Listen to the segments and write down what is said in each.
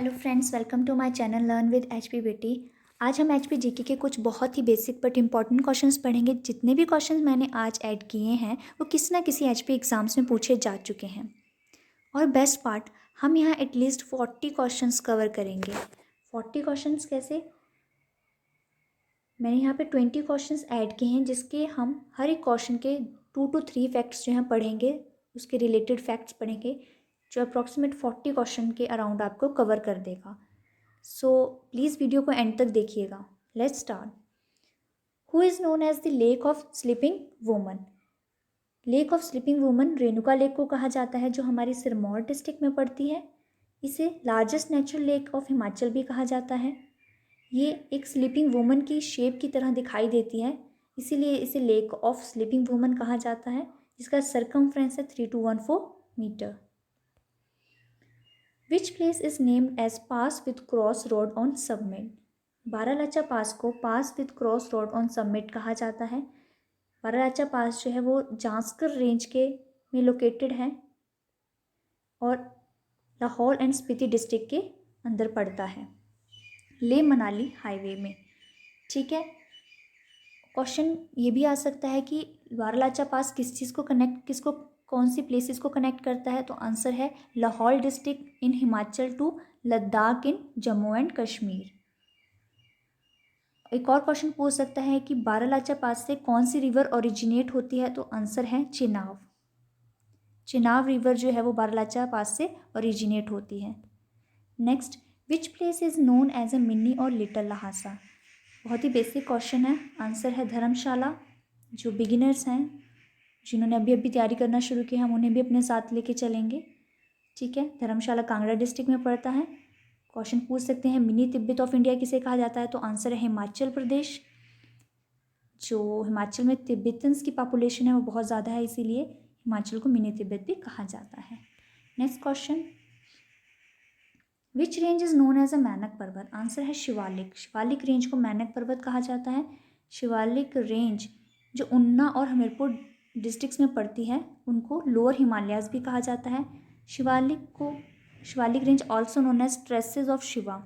Hello friends, welcome to my channel learn with HP बेटी। आज हम एचपी जीके के कुछ बहुत ही बेसिक बट इम्पॉर्टेंट क्वेश्चंस पढ़ेंगे। जितने भी क्वेश्चंस मैंने आज ऐड किए हैं वो किसी ना किसी एचपी एग्ज़ाम्स में पूछे जा चुके हैं। और बेस्ट पार्ट, हम यहाँ एटलीस्ट 40 क्वेश्चंस कवर करेंगे। 40 क्वेश्चंस कैसे? मैंने यहाँ पे 20 क्वेश्चंस ऐड किए हैं, जिसके हम हर एक क्वेश्चन के 2 to 3 फैक्ट्स जो हैं पढ़ेंगे, उसके रिलेटेड फैक्ट्स पढ़ेंगे, जो अप्रॉक्सीमेट 40 क्वेश्चन के अराउंड आपको कवर कर देगा। सो प्लीज़ वीडियो को एंड तक देखिएगा। Let's start. Who is known as the lake of sleeping woman? Lake of sleeping woman Renuka lake को कहा जाता है, जो हमारी सिरमौर डिस्ट्रिक्ट में पड़ती है। इसे largest natural lake of Himachal भी कहा जाता है। ये एक स्लीपिंग वुमन की शेप की तरह दिखाई देती है, इसीलिए इसे लेक ऑफ स्लीपिंग वुमन कहा जाता है, जिसका सरकमफ्रेंस है 3214 metre. Which place is named as pass with cross road on summit? Baralacha pass को pass with cross road on summit कहा जाता है। बारालाचा पास जो है वो जांस्कर रेंज के में लोकेटेड है और लाहौल एंड स्पीति डिस्ट्रिक्ट के अंदर पड़ता है, ले मनाली हाईवे में। ठीक है, क्वेश्चन ये भी आ सकता है कि बारालाचा पास किसको कौन सी प्लेसेस को कनेक्ट करता है? तो आंसर है Lahaul district in Himachal to Ladakh in Jammu and Kashmir. एक और क्वेश्चन पूछ सकता है कि बारालाचा पास से कौन सी रिवर ओरिजिनेट होती है? तो आंसर है चिनाब। चिनाब रिवर जो है वो बारालाचा पास से ओरिजिनेट होती है। Next, which place is known as a mini और लिटिल लहासा? बहुत ही बेसिक क्वेश्चन है। आंसर है धर्मशाला। जो बिगिनर्स हैं, जिन्होंने अभी अभी तैयारी करना शुरू की, हम उन्हें भी अपने साथ लेके चलेंगे। ठीक है, धर्मशाला कांगड़ा डिस्ट्रिक्ट में पड़ता है। क्वेश्चन पूछ सकते हैं मिनी तिब्बत ऑफ इंडिया किसे कहा जाता है? तो आंसर है हिमाचल प्रदेश। जो हिमाचल में तिब्बतन्स की पॉपुलेशन है वो बहुत ज़्यादा है, इसीलिए हिमाचल को मिनी तिब्बत भी कहा जाता है। Next question, which range is known as a Mainak Parvat? Answer है शिवालिक। शिवालिक रेंज को मैनक पर्वत कहा जाता है। शिवालिक रेंज जो ऊना और हमीरपुर डिस्ट्रिक्ट्स में पड़ती है उनको लोअर हिमालयाज भी कहा जाता है। Shivalik range also known as tresses of Shiva,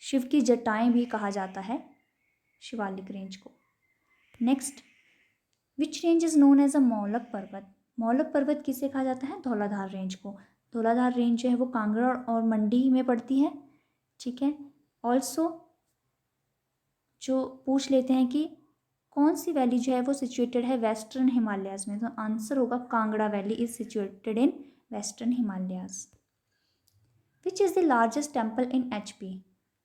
Shiv की जटाएं भी कहा जाता है शिवालिक रेंज को। Next, which range is known as a Maulak Parvat? Maulak पर्वत किसे कहा जाता है? धौलाधार रेंज को। धौलाधार रेंज जो है वो कांगड़ा और मंडी में पड़ती है। ठीक है, ऑल्सो जो पूछ लेते हैं कि कौन सी वैली जो है वो सिचुएटेड है वेस्टर्न हिमालयाज में? तो आंसर होगा Kangra valley is situated in western Himalayas. Which is the largest temple in HP?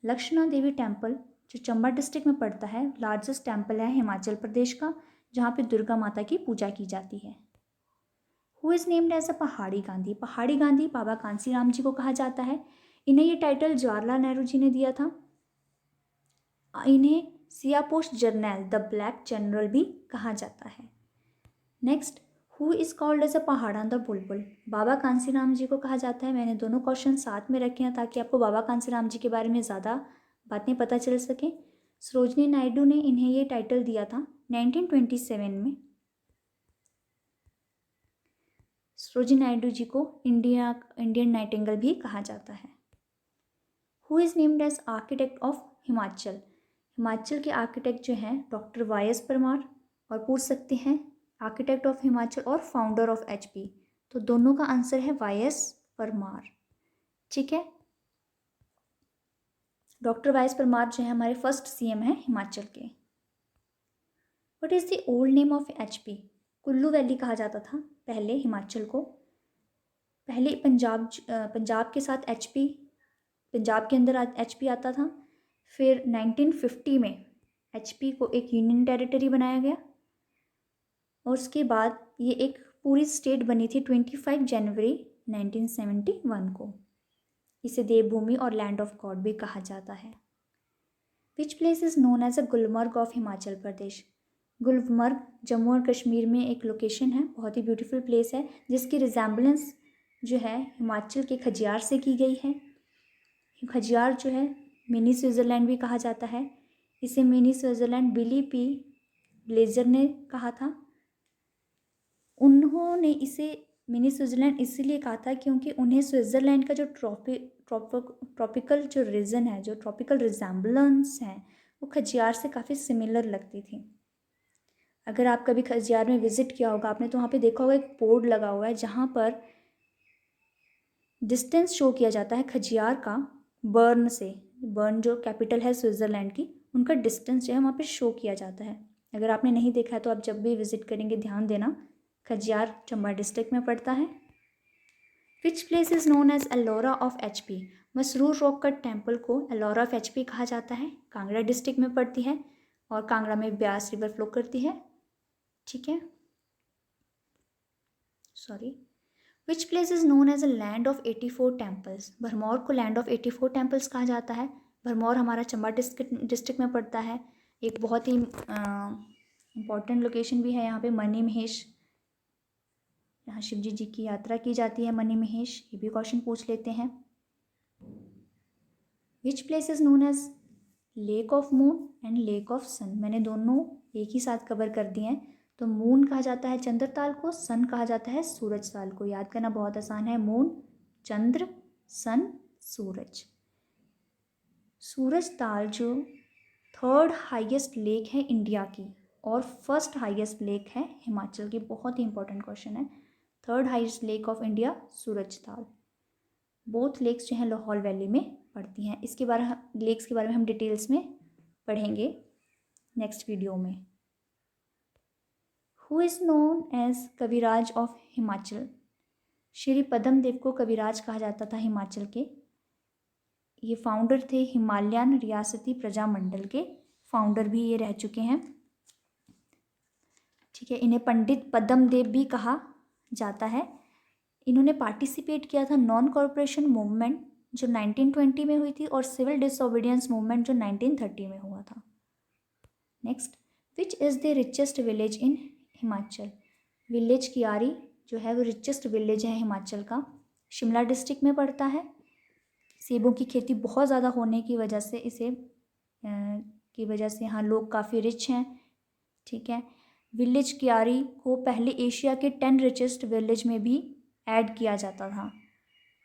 Lakshmana Devi temple जो चंबा डिस्ट्रिक्ट में पड़ता है, लार्जेस्ट टेम्पल है हिमाचल प्रदेश का, जहाँ पे दुर्गा माता की पूजा की जाती है। Who is named as a Pahari Gandhi? पहाड़ी गांधी बाबा कांसीराम जी को कहा जाता है। इन्हें ये टाइटल जवाहरलाल नेहरू जी ने दिया था। इन्हें Siyah Posh Jarnail the black general भी कहा जाता है। Next, who is called as a Pahari the बुलबुल? बाबा कांसीराम जी को कहा जाता है। मैंने दोनों क्वेश्चन साथ में रखे हैं ताकि आपको बाबा कांसीराम जी के बारे में ज़्यादा बातें पता चल सकें। सरोजनी नायडू ने इन्हें ये टाइटल दिया था 1927 में। सरोजिनी नायडू जी को इंडियन नाइटिंगेल भी कहा जाता है। Who is named as architect of Himachal? Himachal के आर्किटेक्ट जो हैं डॉक्टर वाई एस परमार, और पूछ सकते हैं आर्किटेक्ट ऑफ हिमाचल और फाउंडर ऑफ एचपी, तो दोनों का आंसर है वाई एस परमार। ठीक है, डॉक्टर वाई एस परमार जो है हमारे फर्स्ट सीएम हैं हिमाचल के। What is the old name of HP? Kullu valley कहा जाता था पहले हिमाचल को। पहले पंजाब के साथ एचपी, पंजाब के अंदर एचपी आता था। फिर 1950 में एचपी को एक यूनियन टेरिटरी बनाया गया और उसके बाद ये एक पूरी स्टेट बनी थी 25 जनवरी 1971 को। इसे देवभूमि और लैंड ऑफ गॉड भी कहा जाता है। Which place is known as a Gulmarg of Himachal Pradesh? Gulmarg Jammu और कश्मीर में एक लोकेशन है, बहुत ही ब्यूटीफुल प्लेस है, जिसकी रिजेंबलेंस जो है हिमाचल के खजियार से की गई है। खजियार जो है मिनी स्विट्ज़रलैंड भी कहा जाता है। इसे मिनी स्विट्ज़रलैंड बिली पी ब्लेजर ने कहा था। उन्होंने इसे मिनी स्विट्ज़रलैंड इसीलिए कहा था क्योंकि उन्हें स्विट्ज़रलैंड का जो ट्रॉपिकल जो रीजन है, जो ट्रॉपिकल रिजेम्बलेंस है, वो खजियार से काफ़ी सिमिलर लगती थी। अगर आप कभी खजियार में विजिट किया होगा आपने, तो वहाँ पे देखा होगा एक बोर्ड लगा हुआ है जहाँ पर डिस्टेंस शो किया जाता है खजियार का बर्न से। बर्न जो कैपिटल है स्विट्ज़रलैंड की, उनका डिस्टेंस जो है वहाँ पे शो किया जाता है। अगर आपने नहीं देखा है तो आप जब भी विजिट करेंगे ध्यान देना। खजियार चंबा डिस्ट्रिक्ट में पड़ता है। Which place is known as Ellora of HP? Masroor rock cut temple को एलोरा ऑफ HP कहा जाता है। कांगड़ा डिस्ट्रिक्ट में पड़ती है और कांगड़ा में ब्यास रिवर फ्लो करती है। ठीक है, sorry. Which place is known as a land of 84 temples? Bharmour को लैंड ऑफ 84 टेम्पल्स कहा जाता है। भरमौर हमारा चंबा डिस्ट्रिक्ट में पड़ता है। एक बहुत ही इम्पॉर्टेंट लोकेशन भी है यहाँ पे, मनी महेश। यहाँ शिव जी की यात्रा की जाती है मनी महेश। ये भी क्वेश्चन पूछ लेते हैं। Which place is known as lake of moon and lake of sun? मैंने दोनों एक ही साथ कवर कर दिए हैं। तो मून कहा जाता है चंद्र ताल को, सन कहा जाता है सूरज ताल को। याद करना बहुत आसान है, मून चंद्र, सन सूरज। सूरज ताल जो थर्ड हाईएस्ट लेक है इंडिया की और फर्स्ट हाईएस्ट लेक है हिमाचल की। बहुत ही इंपॉर्टेंट क्वेश्चन है। Third highest lake of India Suraj Tal. Both lakes जो हैं लाहौल वैली में पड़ती हैं। इसके बारे लेक्स के बारे में हम डिटेल्स में पढ़ेंगे नेक्स्ट वीडियो में। Who is known as Kaviraj of Himachal? Shri Padma Dev को कविराज कहा जाता था हिमाचल के। ये फाउंडर थे हिमालयन रियासती प्रजामंडल के, फाउंडर भी ये रह चुके हैं। ठीक है, इन्हें पंडित पद्म देव भी कहा जाता है। इन्होंने पार्टिसिपेट किया था नॉन कॉरपोरेशन मूवमेंट जो 1920 में हुई थी और सिविल डिसओबीडियंस मूवमेंट जो 1930 में हुआ था। Next, which is the richest village in Himachal? Village कियारी जो है वो रिचेस्ट विलेज है हिमाचल का। शिमला डिस्ट्रिक्ट में पड़ता है। सेबों की खेती बहुत ज़्यादा होने की वजह से यहाँ लोग काफ़ी रिच हैं। ठीक है, विलेज कियारी को पहले एशिया के 10 रिचेस्ट विलेज में भी ऐड किया जाता था।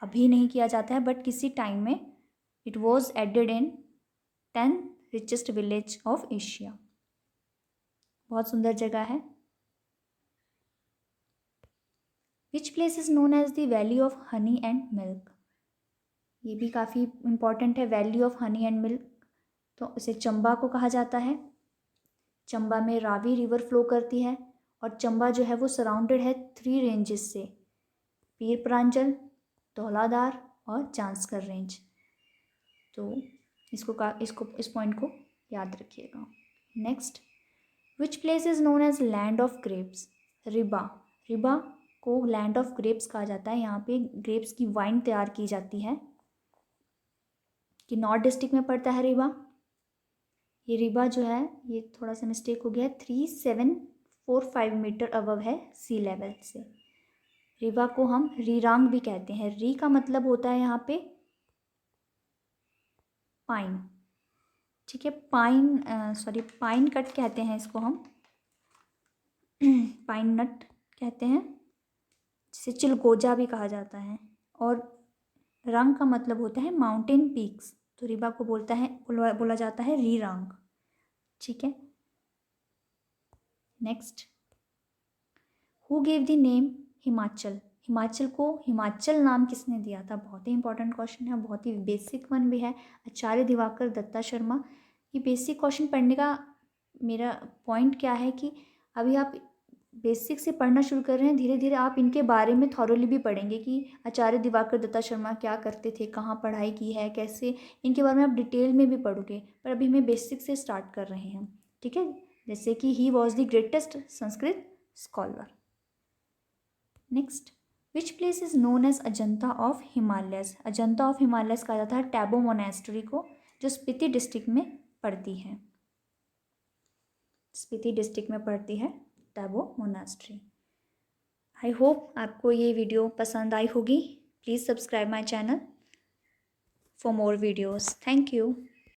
अभी नहीं किया जाता है बट किसी टाइम में it was added in 10 richest village of Asia. बहुत सुंदर जगह है। Which place is known as the valley of honey and milk? ये भी काफ़ी इम्पॉर्टेंट है, valley of honey and milk. तो इसे चंबा को कहा जाता है। चंबा में रावी रिवर फ्लो करती है और चंबा जो है वो सराउंडेड है 3 रेंजेस से, पीर प्रांजल, धौलाधार और जांस्कर रेंज। तो इस पॉइंट को याद रखिएगा। Next, which place is known as land of grapes? Riba. Riba को लैंड ऑफ ग्रेप्स कहा जाता है। यहाँ पे ग्रेप्स की वाइन तैयार की जाती है। कि नॉर्थ डिस्ट्रिक्ट में पड़ता है रिबा। ये रिबा जो है ये थोड़ा सा मिस्टेक हो गया है, 3745 मीटर अबव है सी लेवल से। रिबा को हम रीरांग भी कहते हैं। री का मतलब होता है यहाँ पे पाइन। ठीक है, पाइन कट कहते हैं इसको हम, पाइन नट कहते हैं, जिसे चिलगोजा भी कहा जाता है। और रंग का मतलब होता है माउंटेन पीक्स। तो रिबा को बोला जाता है रीरांग। ठीक है, next, who gave the name Himachal? Himachal को हिमाचल नाम किसने दिया था? बहुत ही इंपॉर्टेंट क्वेश्चन है, बहुत ही बेसिक वन भी है। आचार्य दिवाकर दत्ता शर्मा। ये बेसिक क्वेश्चन पढ़ने का मेरा पॉइंट क्या है कि अभी आप बेसिक से पढ़ना शुरू कर रहे हैं, धीरे धीरे आप इनके बारे में थॉरोली भी पढ़ेंगे कि आचार्य दिवाकर दत्ता शर्मा क्या करते थे, कहाँ पढ़ाई की है, कैसे, इनके बारे में आप डिटेल में भी पढ़ोगे। पर अभी हमें बेसिक से स्टार्ट कर रहे हैं। ठीक है, जैसे कि he was the greatest Sanskrit scholar. Next, which place is known as Ajanta of Himalayas? Ajanta of Himalayas कहा जाता है टैबो मोनेस्ट्री को, जो स्पीति डिस्ट्रिक्ट में पड़ती है। स्पीति डिस्ट्रिक्ट में पड़ती है टैबो मोनेस्ट्री। आई होप आपको ये वीडियो पसंद आई होगी। Please subscribe my channel for more videos. Thank you.